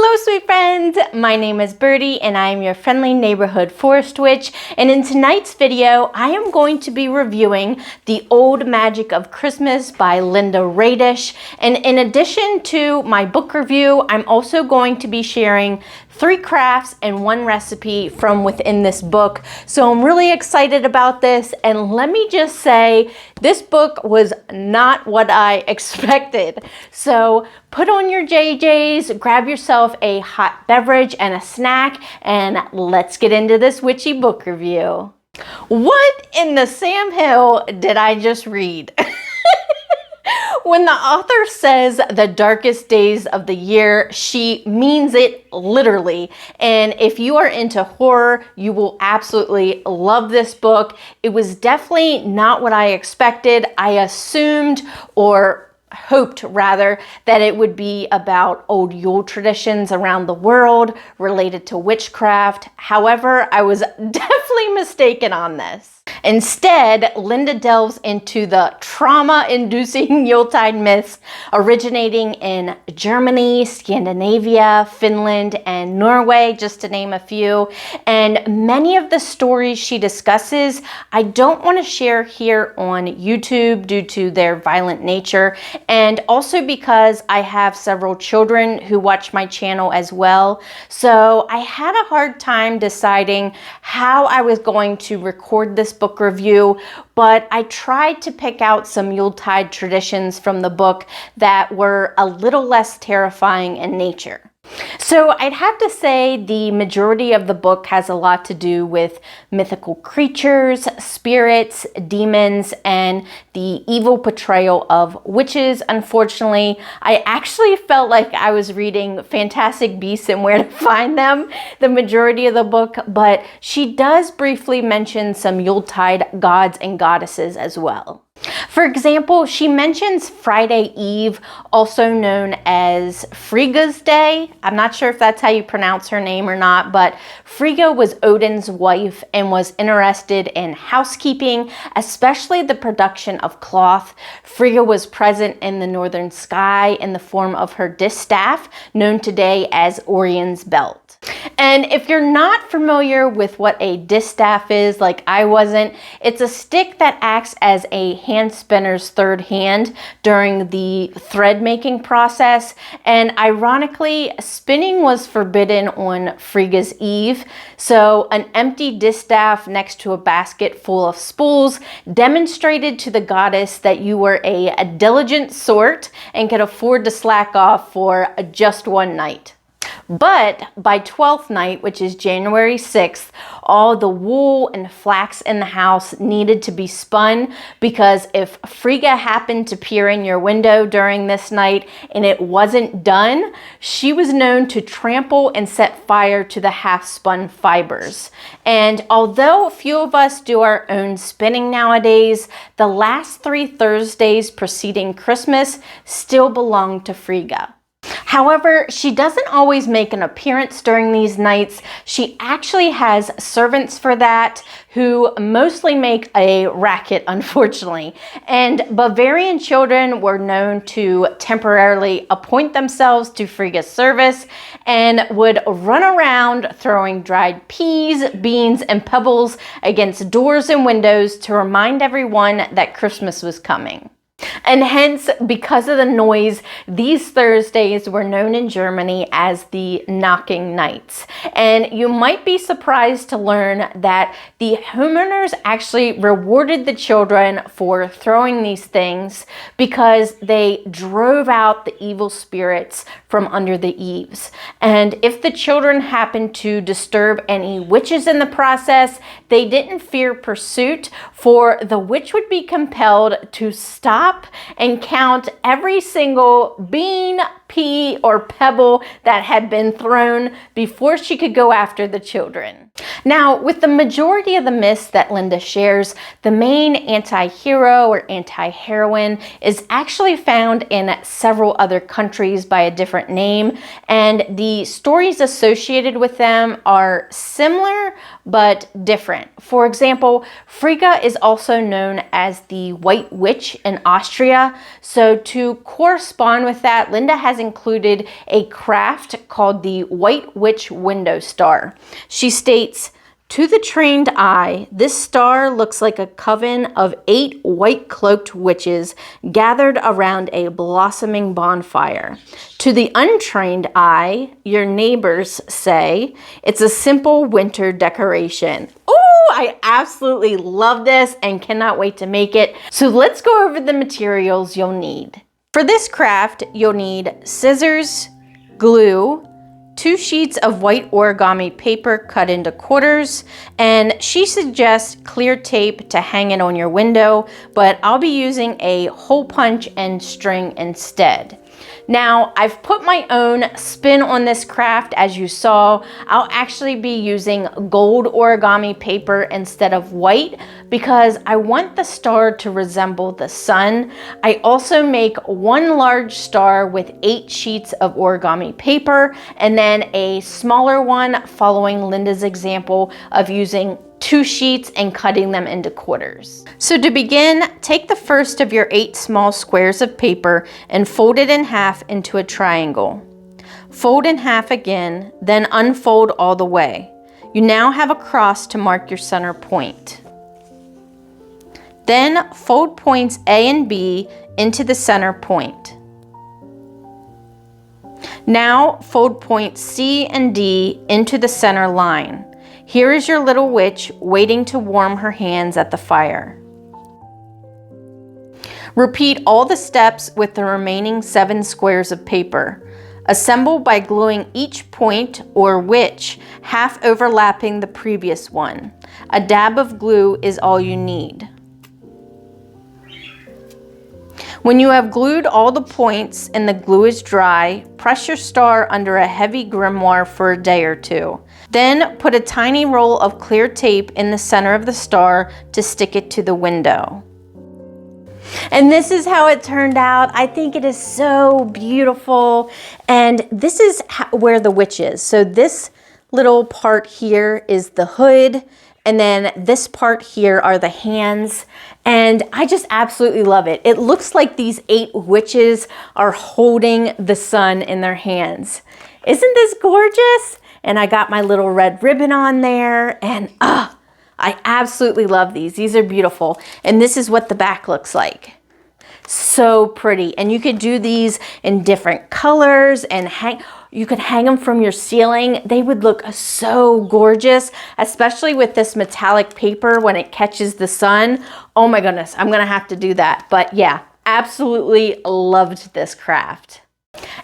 Hello sweet friends, my name is Birdie and I am your friendly neighborhood forest witch, and in tonight's video I am going to be reviewing The Old Magic of Christmas by Linda Radish. And in addition to my book review, I'm also going to be sharing 3 crafts and 1 recipe from within this book. So I'm really excited about this, and let me just say this book was not what I expected. So put on your JJs, grab yourself a hot beverage and a snack, and let's get into this witchy book review. What in the Sam Hill did I just read? When the author says the darkest days of the year, she means it literally. And if you are into horror, you will absolutely love this book. It was definitely not what I expected. I assumed, or hoped rather, that it would be about old Yule traditions around the world related to witchcraft. However, I was definitely mistaken on this. Instead, Linda delves into the trauma-inducing Yuletide myths originating in Germany, Scandinavia, Finland, and Norway, just to name a few. And many of the stories she discusses, I don't want to share here on YouTube due to their violent nature, and also because I have several children who watch my channel as well. So I had a hard time deciding how I was going to record this book review, but I tried to pick out some Yuletide traditions from the book that were a little less terrifying in nature. So I'd have to say the majority of the book has a lot to do with mythical creatures, spirits, demons, and the evil portrayal of witches. Unfortunately, I actually felt like I was reading Fantastic Beasts and Where to Find Them the majority of the book, but she does briefly mention some Yuletide gods and goddesses as well. For example, she mentions Friday Eve, also known as Frigga's Day. I'm not sure if that's how you pronounce her name or not, but Frigga was Odin's wife and was interested in housekeeping, especially the production of cloth. Frigga was present in the northern sky in the form of her distaff, known today as Orion's belt. And if you're not familiar with what a distaff is, like I wasn't, it's a stick that acts as a hand spinner's third hand during the thread making process. And ironically, spinning was forbidden on Frigga's Eve. So an empty distaff next to a basket full of spools demonstrated to the goddess that you were a diligent sort and could afford to slack off for just one night. But by 12th night, which is January 6th, all the wool and flax in the house needed to be spun, because if Frigga happened to peer in your window during this night and it wasn't done, she was known to trample and set fire to the half-spun fibers. And although few of us do our own spinning nowadays, the last 3 Thursdays preceding Christmas still belong to Frigga. However, she doesn't always make an appearance during these nights. She actually has servants for that who mostly make a racket, unfortunately. And Bavarian children were known to temporarily appoint themselves to Frigga's service and would run around throwing dried peas, beans, and pebbles against doors and windows to remind everyone that Christmas was coming. And hence, because of the noise, these Thursdays were known in Germany as the knocking nights. And you might be surprised to learn that the homeowners actually rewarded the children for throwing these things because they drove out the evil spirits from under the eaves. And if the children happened to disturb any witches in the process, they didn't fear pursuit, for the witch would be compelled to stop and count every single bean, pea, or pebble that had been thrown before she could go after the children. Now, with the majority of the myths that Linda shares, the main anti-hero or anti-heroine is actually found in several other countries by a different name, and the stories associated with them are similar but different. For example, Frigga is also known as the White Witch in Austria, so to correspond with that, Linda has included a craft called the White Witch Window Star. She states, "To the trained eye, this star looks like a coven of 8 white-cloaked witches gathered around a blossoming bonfire. To the untrained eye, your neighbors say, it's a simple winter decoration." Oh, I absolutely love this and cannot wait to make it. So let's go over the materials you'll need. For this craft, you'll need scissors, glue, 2 sheets of white origami paper cut into quarters, and she suggests clear tape to hang it on your window, but I'll be using a hole punch and string instead. Now, I've put my own spin on this craft. As you saw, I'll actually be using gold origami paper instead of white because I want the star to resemble the sun. I also make 1 large star with 8 sheets of origami paper and then a smaller one following Linda's example of using 2 sheets and cutting them into quarters. So to begin, take the first of your 8 small squares of paper and fold it in half into a triangle. Fold in half again, then unfold all the way. You now have a cross to mark your center point. Then fold points A and B into the center point. Now fold points C and D into the center line. Here is your little witch waiting to warm her hands at the fire. Repeat all the steps with the remaining 7 squares of paper. Assemble by gluing each point or witch half overlapping the previous one. A dab of glue is all you need. When you have glued all the points and the glue is dry, press your star under a heavy grimoire for a day or 2. Then put a tiny roll of clear tape in the center of the star to stick it to the window. And this is how it turned out. I think it is so beautiful. And this is where the witch is. So this little part here is the hood. And then this part here are the hands. And I just absolutely love it. It looks like these 8 witches are holding the sun in their hands. Isn't this gorgeous? And I got my little red ribbon on there. And I absolutely love these. These are beautiful. And this is what the back looks like. So pretty. And you could do these in different colors and you could hang them from your ceiling. They would look so gorgeous, especially with this metallic paper when it catches the sun. Oh my goodness, I'm gonna have to do that. But yeah, absolutely loved this craft.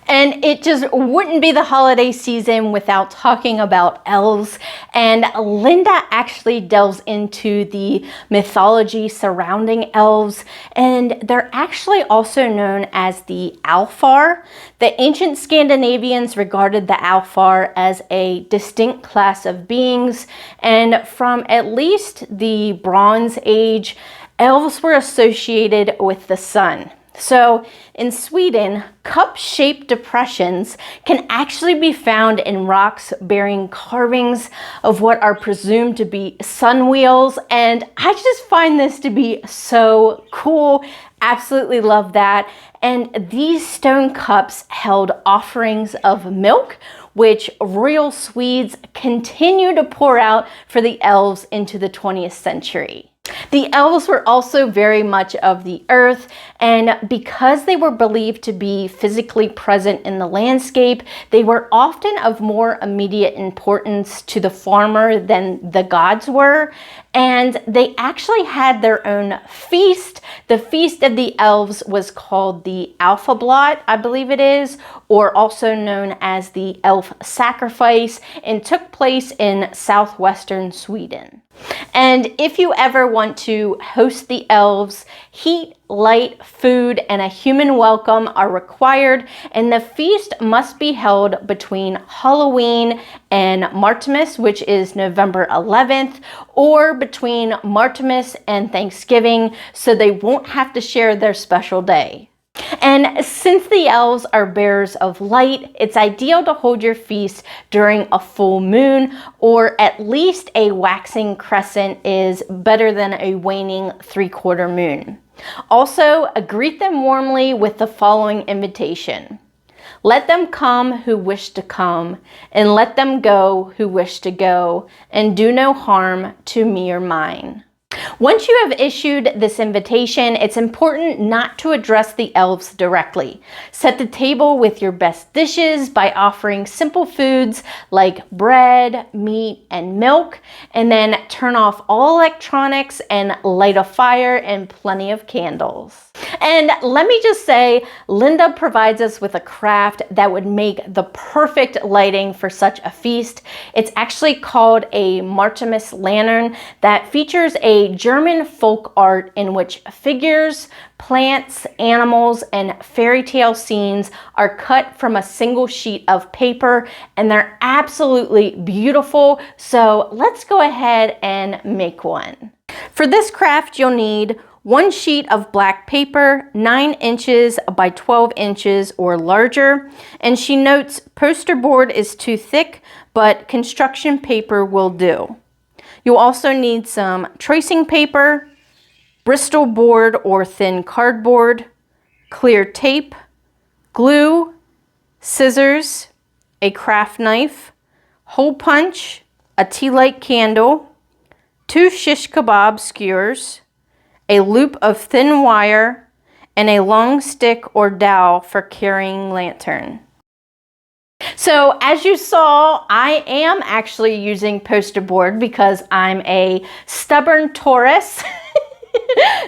And it just wouldn't be the holiday season without talking about elves. And Linda actually delves into the mythology surrounding elves. And they're actually also known as the Alfar. The ancient Scandinavians regarded the Alfar as a distinct class of beings. And from at least the Bronze Age, elves were associated with the sun. So in Sweden, cup-shaped depressions can actually be found in rocks bearing carvings of what are presumed to be sun wheels. And I just find this to be so cool. Absolutely love that. And these stone cups held offerings of milk, which royal Swedes continue to pour out for the elves into the 20th century. The elves were also very much of the earth, and because they were believed to be physically present in the landscape, they were often of more immediate importance to the farmer than the gods were, and they actually had their own feast. The Feast of the Elves was called the Alfablot, I believe it is, or also known as the Elf Sacrifice, and took place in southwestern Sweden. And if you ever want to host the elves, heat, light, food, and a human welcome are required, and the feast must be held between Halloween and Martimas, which is November 11th, or between Martimas and Thanksgiving, so they won't have to share their special day. And since the elves are bearers of light, it's ideal to hold your feast during a full moon, or at least a waxing crescent is better than a waning 3/4 moon. Also, greet them warmly with the following invitation. Let them come who wish to come, and let them go who wish to go, and do no harm to me or mine. Once you have issued this invitation, it's important not to address the elves directly. Set the table with your best dishes by offering simple foods like bread, meat, and milk, and then turn off all electronics and light a fire and plenty of candles. And let me just say, Linda provides us with a craft that would make the perfect lighting for such a feast. It's actually called a Martimus lantern that features a German folk art in which figures, plants, animals, and fairy tale scenes are cut from a single sheet of paper, and they're absolutely beautiful. So let's go ahead and make one. For this craft, you'll need 1 sheet of black paper, 9 inches by 12 inches or larger. And she notes poster board is too thick, but construction paper will do. You'll also need some tracing paper, Bristol board or thin cardboard, clear tape, glue, scissors, a craft knife, hole punch, a tea light candle, 2 shish kebab skewers, a loop of thin wire, and a long stick or dowel for carrying lantern. So as you saw, I am actually using poster board because I'm a stubborn Taurus.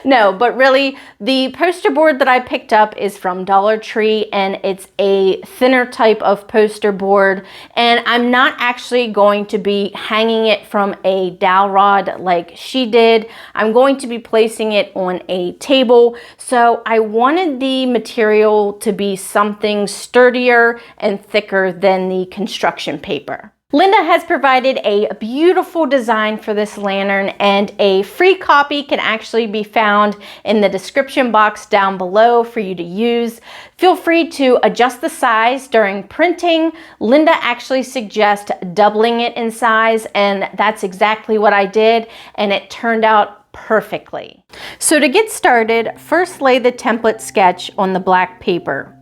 No, but really the poster board that I picked up is from Dollar Tree, and it's a thinner type of poster board, and I'm not actually going to be hanging it from a dowel rod like she did. I'm going to be placing it on a table, so I wanted the material to be something sturdier and thicker than the construction paper. Linda has provided a beautiful design for this lantern, and a free copy can actually be found in the description box down below for you to use. Feel free to adjust the size during printing. Linda actually suggests doubling it in size, and that's exactly what I did, and it turned out perfectly. So to get started, first lay the template sketch on the black paper.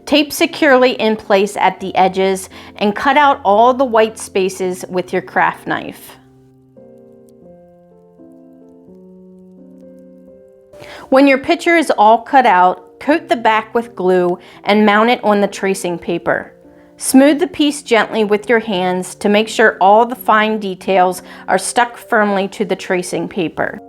Tape securely in place at the edges and cut out all the white spaces with your craft knife. When your picture is all cut out, coat the back with glue and mount it on the tracing paper. Smooth the piece gently with your hands to make sure all the fine details are stuck firmly to the tracing paper.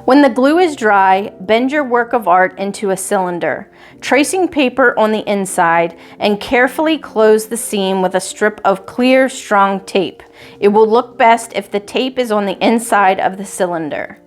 When the glue is dry, bend your work of art into a cylinder, tracing paper on the inside, and carefully close the seam with a strip of clear, strong tape. It will look best if the tape is on the inside of the cylinder.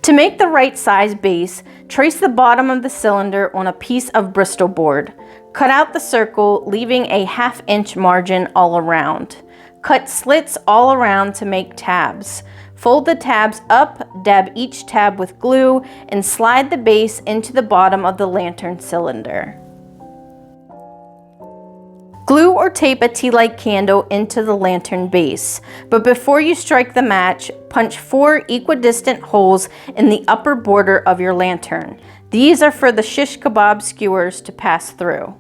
To make the right size base, trace the bottom of the cylinder on a piece of Bristol board. Cut out the circle, leaving a 1/2 inch margin all around. Cut slits all around to make tabs. Fold the tabs up, dab each tab with glue, and slide the base into the bottom of the lantern cylinder. Glue or tape a tea light candle into the lantern base, but before you strike the match, punch 4 equidistant holes in the upper border of your lantern. These are for the shish kebab skewers to pass through.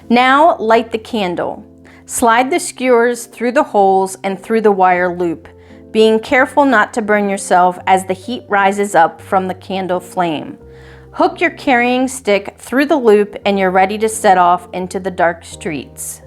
Now light the candle. Slide the skewers through the holes and through the wire loop, being careful not to burn yourself as the heat rises up from the candle flame. Hook your carrying stick through the loop and you're ready to set off into the dark streets.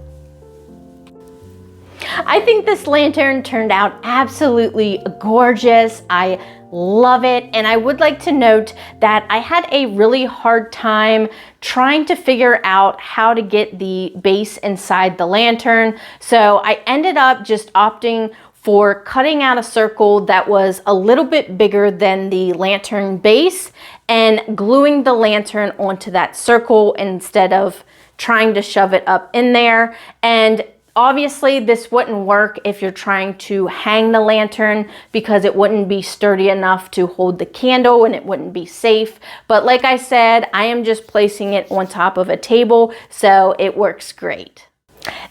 I think this lantern turned out absolutely gorgeous. I love it, and I would like to note that I had a really hard time trying to figure out how to get the base inside the lantern, so I ended up just opting for cutting out a circle that was a little bit bigger than the lantern base and gluing the lantern onto that circle instead of trying to shove it up in there. And obviously this wouldn't work if you're trying to hang the lantern because it wouldn't be sturdy enough to hold the candle and it wouldn't be safe. But like I said, I am just placing it on top of a table, so it works great.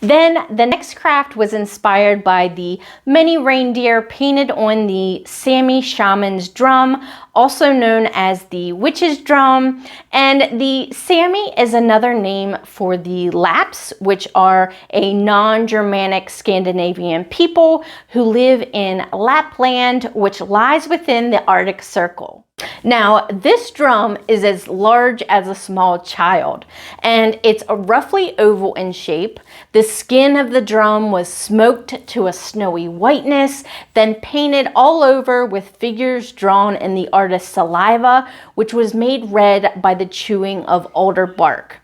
Then the next craft was inspired by the many reindeer painted on the Sami Shamans Drum, also known as the Witch's Drum. And the Sami is another name for the Lapps, which are a non-Germanic Scandinavian people who live in Lapland, which lies within the Arctic Circle. Now, this drum is as large as a small child, and it's roughly oval in shape. The skin of the drum was smoked to a snowy whiteness, then painted all over with figures drawn in the artist's saliva, which was made red by the chewing of alder bark.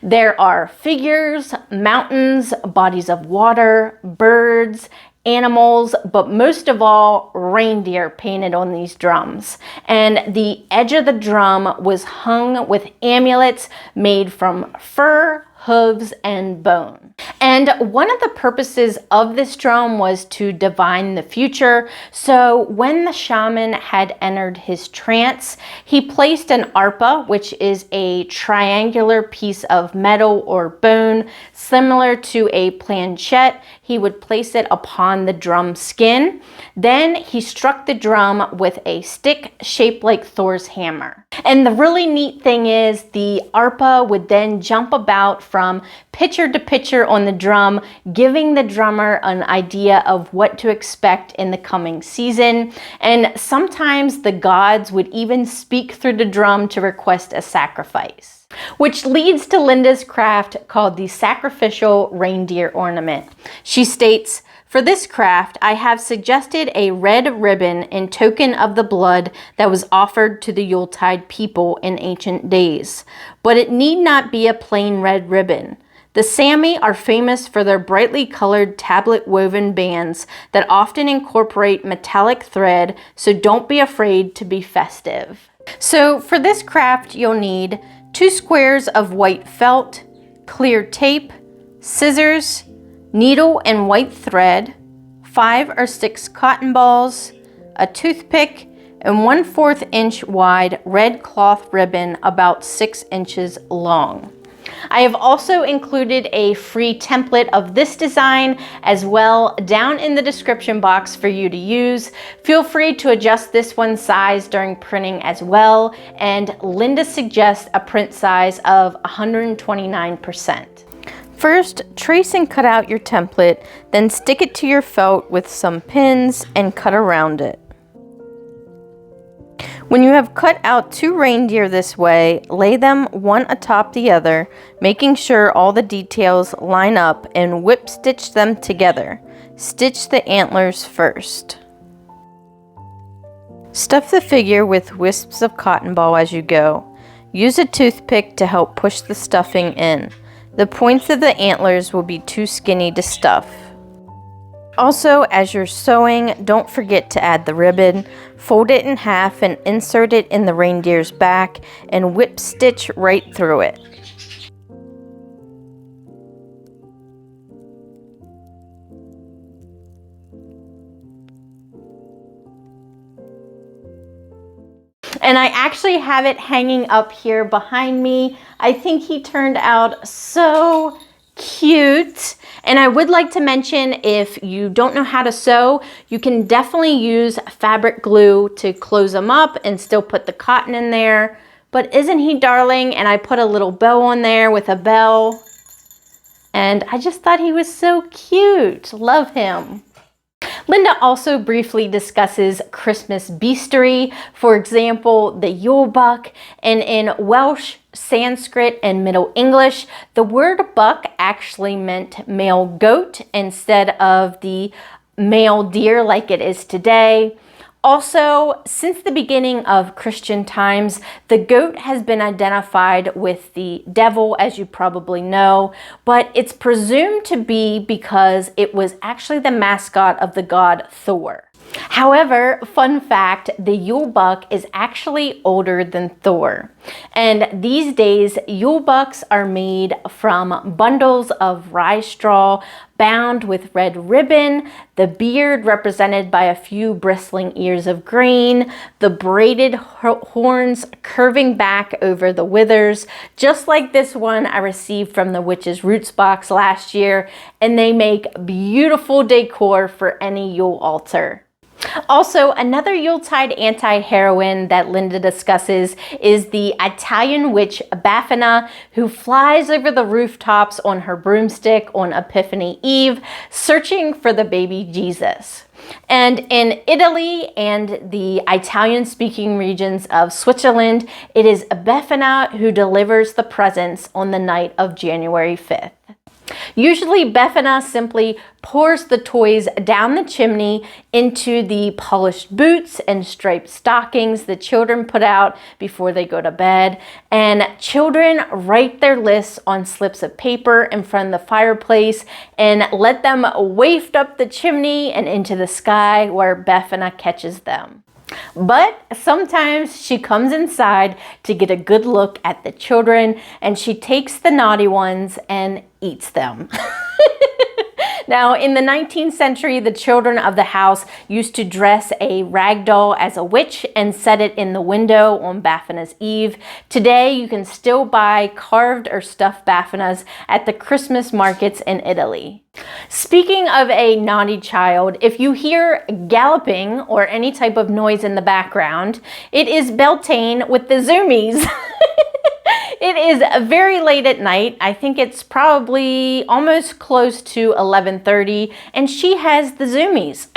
There are figures, mountains, bodies of water, birds, animals, but most of all, reindeer painted on these drums. And the edge of the drum was hung with amulets made from fur, hooves, and bone. And one of the purposes of this drum was to divine the future. So when the shaman had entered his trance, he placed an arpa, which is a triangular piece of metal or bone, similar to a planchette. He would place it upon the drum skin. Then he struck the drum with a stick shaped like Thor's hammer. And the really neat thing is the arpa would then jump about from pitcher to pitcher on the drum, giving the drummer an idea of what to expect in the coming season. And sometimes the gods would even speak through the drum to request a sacrifice. Which leads to Linda's craft called the sacrificial reindeer ornament. She states, "For this craft, I have suggested a red ribbon in token of the blood that was offered to the Yuletide people in ancient days. But it need not be a plain red ribbon. The Sami are famous for their brightly colored tablet woven bands that often incorporate metallic thread, so don't be afraid to be festive." So for this craft, you'll need 2 squares of white felt, clear tape, scissors, needle and white thread, 5 or 6 cotton balls, a toothpick, and 1/4 inch wide red cloth ribbon about 6 inches long. I have also included a free template of this design as well down in the description box for you to use. Feel free to adjust this one's size during printing as well, and Linda suggests a print size of 129%. First, trace and cut out your template, then stick it to your felt with some pins and cut around it. When you have cut out 2 reindeer this way, lay them one atop the other, making sure all the details line up, and whip stitch them together. Stitch the antlers first. Stuff the figure with wisps of cotton ball as you go. Use a toothpick to help push the stuffing in. The points of the antlers will be too skinny to stuff. Also, as you're sewing, don't forget to add the ribbon. Fold it in half and insert it in the reindeer's back and whip stitch right through it. And I actually have it hanging up here behind me. I think he turned out so cute. And I would like to mention, if you don't know how to sew, you can definitely use fabric glue to close them up and still put the cotton in there. But isn't he darling? And I put a little bow on there with a bell. And I just thought he was so cute. Love him. Linda also briefly discusses Christmas beastery, for example, the Yule buck, and in Welsh, Sanskrit, and Middle English, the word buck actually meant male goat instead of the male deer like it is today. Also, since the beginning of Christian times, the goat has been identified with the devil, as you probably know, but it's presumed to be because it was actually the mascot of the god Thor. However, fun fact, the Yule buck is actually older than Thor. And these days, Yule bucks are made from bundles of rye straw bound with red ribbon, the beard represented by a few bristling ears of grain, the braided horns curving back over the withers, just like this one I received from the Witch's Roots box last year, and they make beautiful decor for any Yule altar. Also, another Yuletide anti-heroine that Linda discusses is the Italian witch Baffa, who flies over the rooftops on her broomstick on Epiphany Eve, searching for the baby Jesus. And in Italy and the Italian-speaking regions of Switzerland, it is Befana who delivers the presents on the night of January 5th. Usually, Befana simply pours the toys down the chimney into the polished boots and striped stockings the children put out before they go to bed. And children write their lists on slips of paper in front of the fireplace and let them waft up the chimney and into the sky where Befana catches them. But sometimes she comes inside to get a good look at the children, and she takes the naughty ones and eats them. Now, in the 19th century, the children of the house used to dress a rag doll as a witch and set it in the window on Baffana's Eve. Today, you can still buy carved or stuffed Baffanas at the Christmas markets in Italy. Speaking of a naughty child, if you hear galloping or any type of noise in the background, it is Beltane with the zoomies. It is very late at night. I think it's probably almost close to 11:30, and she has the zoomies.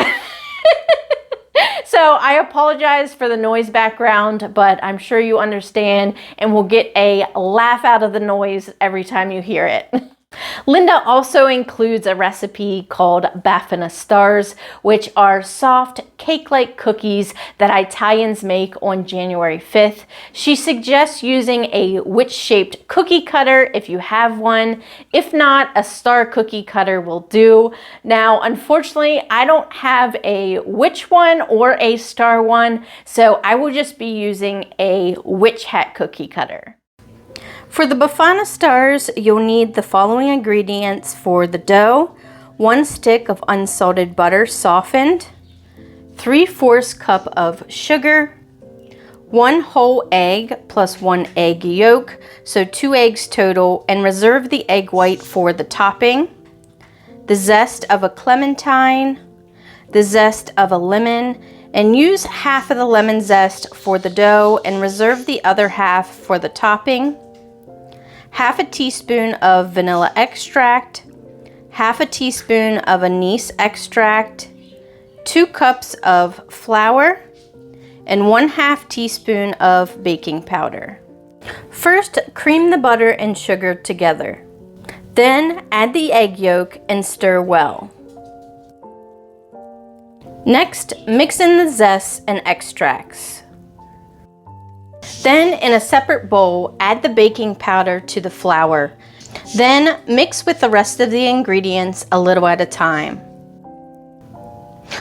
So I apologize for the noise background, but I'm sure you understand and will get a laugh out of the noise every time you hear it. Linda also includes a recipe called Baffa Stars, which are soft cake-like cookies that Italians make on January 5th. She suggests using a witch-shaped cookie cutter if you have one. If not, a star cookie cutter will do. Now, unfortunately, I don't have a witch one or a star one, so I will just be using a witch hat cookie cutter. For the Baffa Stars, you'll need the following ingredients for the dough: 1 stick of unsalted butter softened, 3/4 cup of sugar, 1 whole egg plus 1 egg yolk, so 2 eggs total, and reserve the egg white for the topping, the zest of a clementine, the zest of a lemon, and use half of the lemon zest for the dough and reserve the other half for the topping, half a teaspoon of vanilla extract, half a teaspoon of anise extract, 2 cups of flour, and 1/2 teaspoon of baking powder. First, cream the butter and sugar together. Then add the egg yolk and stir well. Next, mix in the zest and extracts. Then, in a separate bowl, add the baking powder to the flour. Then, mix with the rest of the ingredients a little at a time.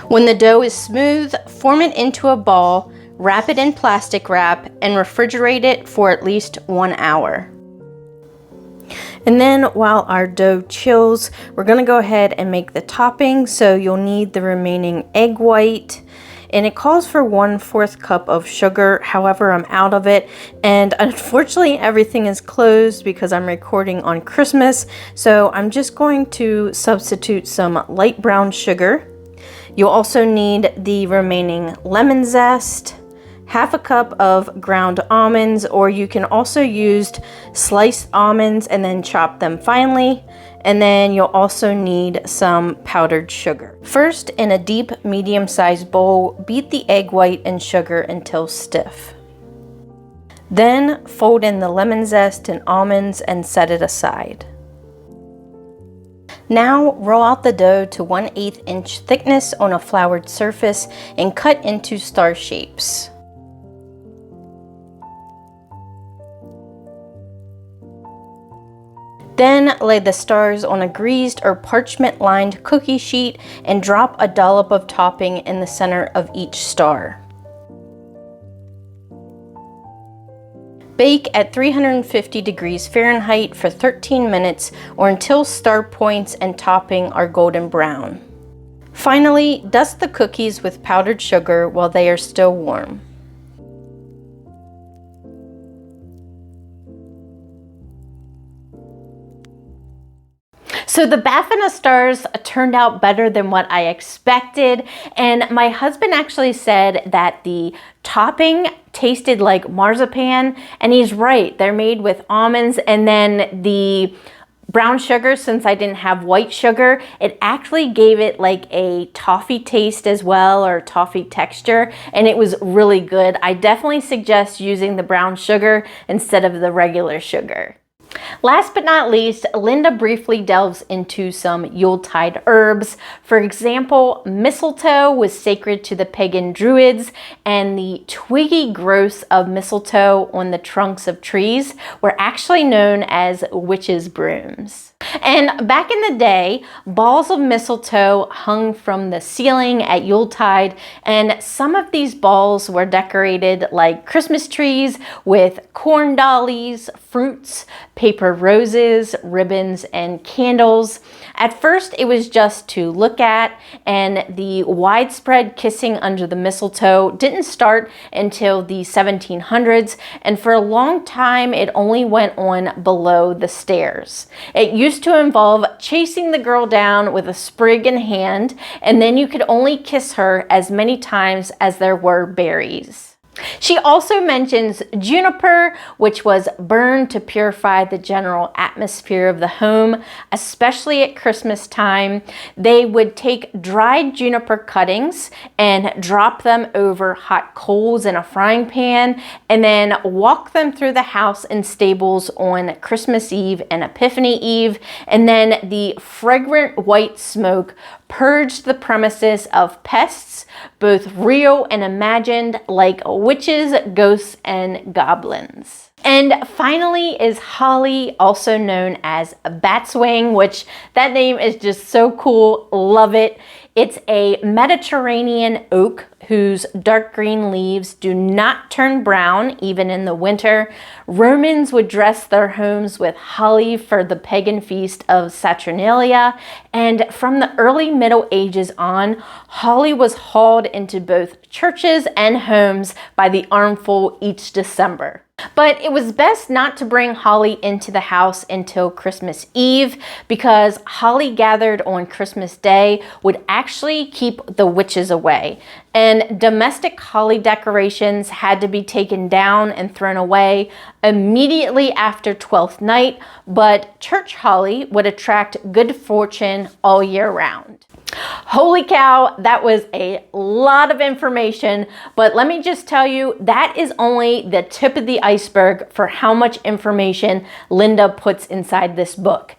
When the dough is smooth, form it into a ball, wrap it in plastic wrap, and refrigerate it for at least 1 hour. And then, while our dough chills, we're going to go ahead and make the topping. So you'll need the remaining egg white, and it calls for 1/4 cup of sugar. However, I'm out of it, and unfortunately everything is closed because I'm recording on Christmas, so I'm just going to substitute some light brown sugar. You'll also need the remaining lemon zest, 1/2 cup of ground almonds, or you can also use sliced almonds and then chop them finely. And then you'll also need some powdered sugar. First, in a deep, medium-sized bowl, beat the egg white and sugar until stiff. Then, fold in the lemon zest and almonds and set it aside. Now, roll out the dough to 1/8 inch thickness on a floured surface and cut into star shapes. Then lay the stars on a greased or parchment-lined cookie sheet and drop a dollop of topping in the center of each star. Bake at 350 degrees Fahrenheit for 13 minutes or until star points and topping are golden brown. Finally, dust the cookies with powdered sugar while they are still warm. So the Baffa Stars turned out better than what I expected, and my husband actually said that the topping tasted like marzipan, and he's right. They're made with almonds, and then the brown sugar, since I didn't have white sugar, it actually gave it like a toffee taste as well, or toffee texture, and it was really good. I definitely suggest using the brown sugar instead of the regular sugar. Last but not least, Linda briefly delves into some Yuletide herbs. For example, mistletoe was sacred to the pagan druids, and the twiggy growths of mistletoe on the trunks of trees were actually known as witches' brooms. And back in the day, balls of mistletoe hung from the ceiling at Yuletide, and some of these balls were decorated like Christmas trees with corn dollies, fruits, paper roses, ribbons, and candles. At first, it was just to look at, and the widespread kissing under the mistletoe didn't start until the 1700s, and for a long time, it only went on below the stairs. It used to involve chasing the girl down with a sprig in hand, and then you could only kiss her as many times as there were berries. She also mentions juniper, which was burned to purify the general atmosphere of the home, especially at Christmas time. They would take dried juniper cuttings and drop them over hot coals in a frying pan, and then walk them through the house and stables on Christmas Eve and Epiphany Eve, and then the fragrant white smoke purged the premises of pests, both real and imagined, like witches, ghosts, and goblins. And finally is holly, also known as batswing, which that name is just so cool. Love it. It's a Mediterranean oak whose dark green leaves do not turn brown even in the winter. Romans would dress their homes with holly for the pagan feast of Saturnalia, and from the early Middle Ages on, holly was hauled into both churches and homes by the armful each December. But it was best not to bring holly into the house until Christmas Eve, because holly gathered on Christmas Day would actually keep the witches away. And domestic holly decorations had to be taken down and thrown away immediately after Twelfth Night, but church holly would attract good fortune all year round. Holy cow, that was a lot of information, but let me just tell you, that is only the tip of the iceberg for how much information Linda puts inside this book.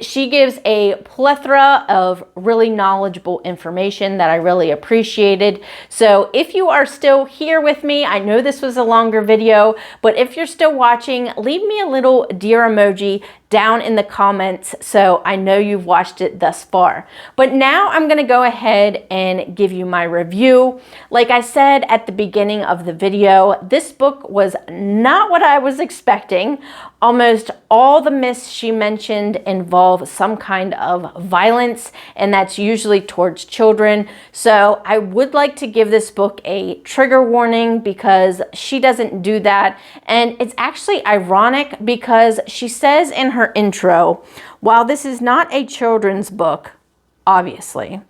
She gives a plethora of really knowledgeable information that I really appreciated. So if you are still here with me, I know this was a longer video, but if you're still watching, leave me a little deer emoji down in the comments so I know you've watched it thus far. But now I'm going to go ahead and give you my review. Like I said at the beginning of the video, this book was not what I was expecting. Almost all the myths she mentioned involve some kind of violence, and that's usually towards children. So I would like to give this book a trigger warning because she doesn't do that. And it's actually ironic because she says in her intro, while this is not a children's book, obviously,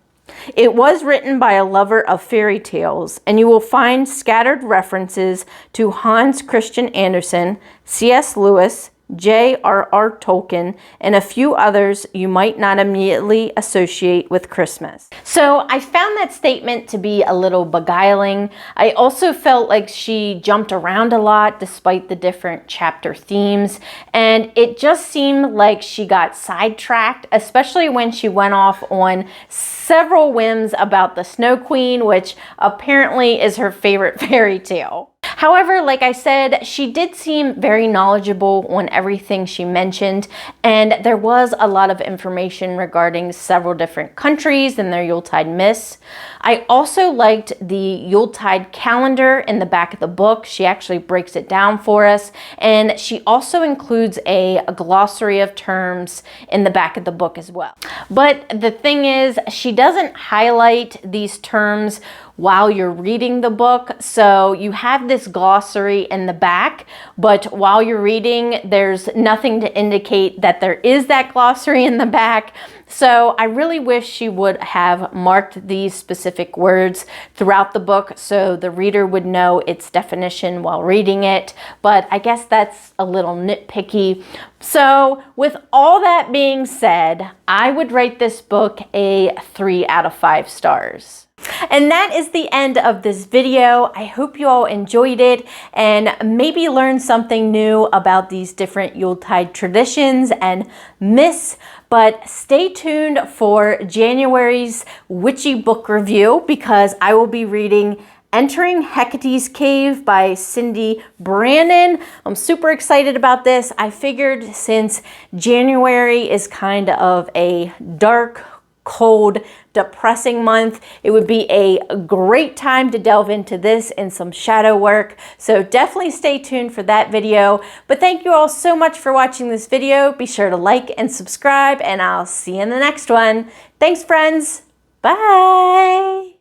it was written by a lover of fairy tales, and you will find scattered references to Hans Christian Andersen, C.S. Lewis, J.R.R. Tolkien, and a few others you might not immediately associate with Christmas. So I found that statement to be a little beguiling. I also felt like she jumped around a lot despite the different chapter themes, and it just seemed like she got sidetracked, especially when she went off on several whims about the Snow Queen, which apparently is her favorite fairy tale. However, like I said, she did seem very knowledgeable on everything she mentioned, and there was a lot of information regarding several different countries and their Yuletide myths. I also liked the Yuletide calendar in the back of the book. She actually breaks it down for us, and she also includes a glossary of terms in the back of the book as well. But the thing is, she doesn't highlight these terms while you're reading the book. So you have this glossary in the back, but while you're reading, there's nothing to indicate that there is that glossary in the back. So I really wish she would have marked these specific words throughout the book so the reader would know its definition while reading it. But I guess that's a little nitpicky. So with all that being said, I would rate this book a 3 out of 5 stars. And that is the end of this video. I hope you all enjoyed it and maybe learned something new about these different Yuletide traditions and myths. But stay tuned for January's Witchy book review because I will be reading Entering Hecate's Cave by Cindy Brandon. I'm super excited about this. I figured since January is kind of a dark, cold, depressing month, it would be a great time to delve into this and some shadow work. So definitely stay tuned for that video. But thank you all so much for watching this video. Be sure to like and subscribe, and I'll see you in the next one. Thanks, friends. Bye.